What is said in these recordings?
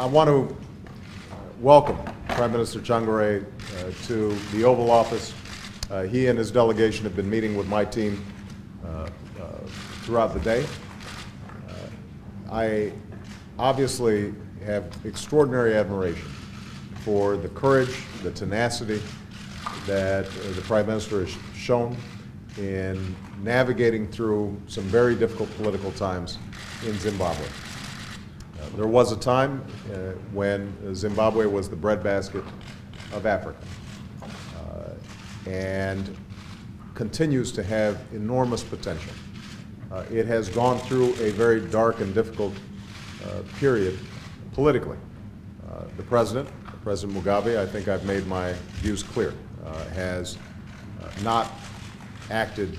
I want to welcome Prime Minister Tsvangirai to the Oval Office. He and his delegation have been meeting with my team throughout the day. I obviously have extraordinary admiration for the courage, the tenacity that the Prime Minister has shown in navigating through some very difficult political times in Zimbabwe. There was a time when Zimbabwe was the breadbasket of Africa and continues to have enormous potential. It has gone through a very dark and difficult period politically. The President Mugabe, I think I've made my views clear, has not acted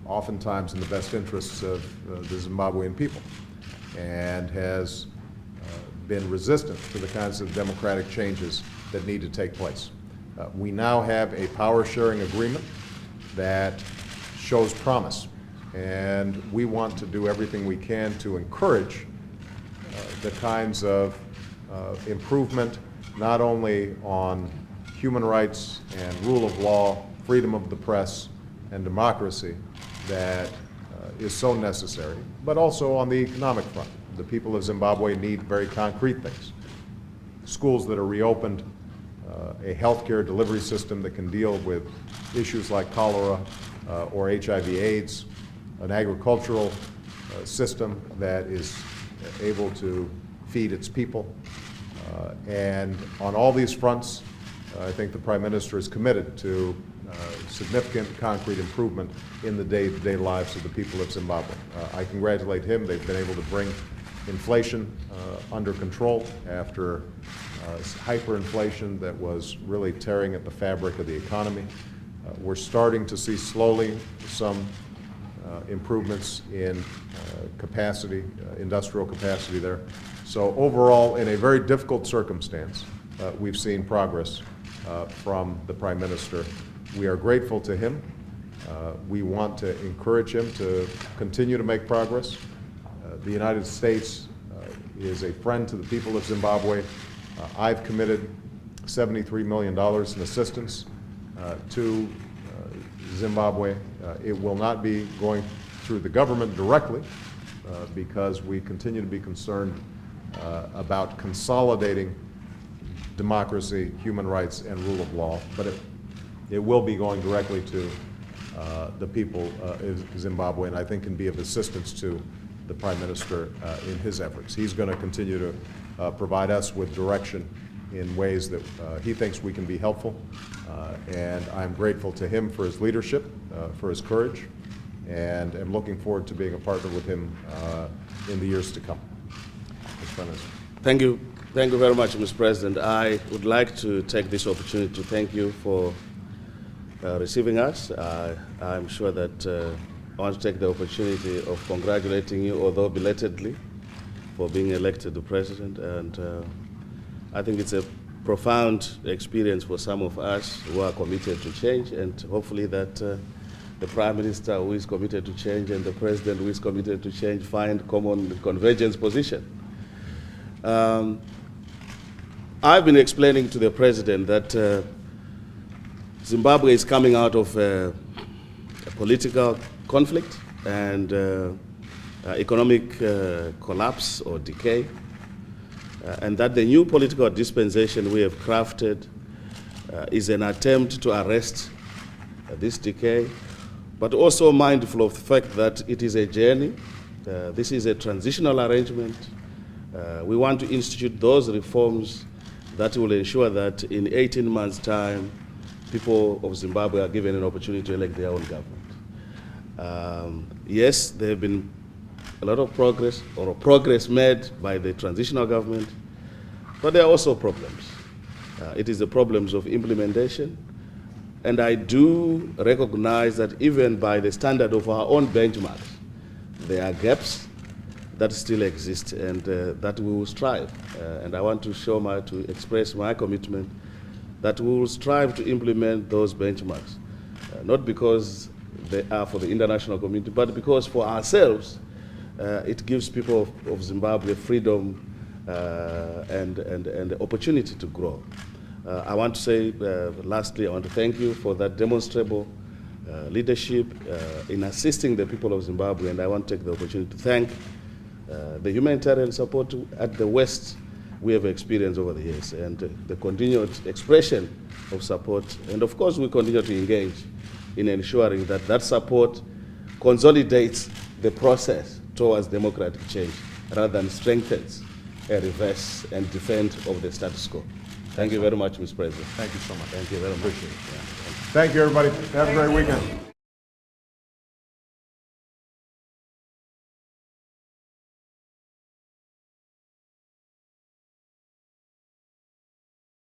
oftentimes in the best interests of the Zimbabwean people, and has been resistant to the kinds of democratic changes that need to take place. We now have a power-sharing agreement that shows promise, and we want to do everything we can to encourage the kinds of improvement not only on human rights and rule of law, freedom of the press, and democracy that is so necessary, but also on the economic front. The people of Zimbabwe need very concrete things. Schools that are reopened, a healthcare delivery system that can deal with issues like cholera or HIV/AIDS, an agricultural system that is able to feed its people. And on all these fronts, I think the Prime Minister is committed to significant concrete improvement in the day-to-day lives of the people of Zimbabwe. I congratulate him. They've been able to bring inflation under control after hyperinflation that was really tearing at the fabric of the economy. We're starting to see slowly some improvements in capacity, industrial capacity there. So overall, in a very difficult circumstance, we've seen progress from the Prime Minister. We are grateful to him. We want to encourage him to continue to make progress. The United States is a friend to the people of Zimbabwe. I've committed $73 million in assistance to Zimbabwe. It will not be going through the government directly because we continue to be concerned about consolidating democracy, human rights, and rule of law, but it will be going directly to the people of Zimbabwe, and I think can be of assistance to the Prime Minister in his efforts. He's going to continue to provide us with direction in ways that he thinks we can be helpful, and I'm grateful to him for his leadership, for his courage, and am looking forward to being a partner with him in the years to come. Mr. Prime Minister. Thank you. Thank you very much, Mr. President. I would like to take this opportunity to thank you for receiving us. I'm sure that I want to take the opportunity of congratulating you, although belatedly, for being elected the President. And I think it's a profound experience for some of us who are committed to change, and hopefully that the Prime Minister who is committed to change and the President who is committed to change find common convergence position. I've been explaining to the President that Zimbabwe is coming out of a political conflict and economic collapse or decay, and that the new political dispensation we have crafted is an attempt to arrest this decay, but also mindful of the fact that it is a journey. This is a transitional arrangement. We want to institute those reforms that will ensure that in 18 months' time, people of Zimbabwe are given an opportunity to elect their own government. Yes, there have been a lot of progress, or progress made by the transitional government, but there are also problems. It is the problems of implementation, and I do recognize that even by the standard of our own benchmarks, there are gaps that still exist and that we will strive. And I want to express my commitment that we will strive to implement those benchmarks, not because they are for the international community, but because for ourselves, it gives people of Zimbabwe freedom and the opportunity to grow. I want to say, lastly, I want to thank you for that demonstrable leadership in assisting the people of Zimbabwe, and I want to take the opportunity to thank the humanitarian support at the West we have experienced over the years, and the continued expression of support. And of course, we continue to engage in ensuring that that support consolidates the process towards democratic change rather than strengthens a reverse and defend of the status quo. Thank you very much, Mr. President. Thank you so much. Thank you very much. Appreciate it. Thank you, everybody. Have a great weekend.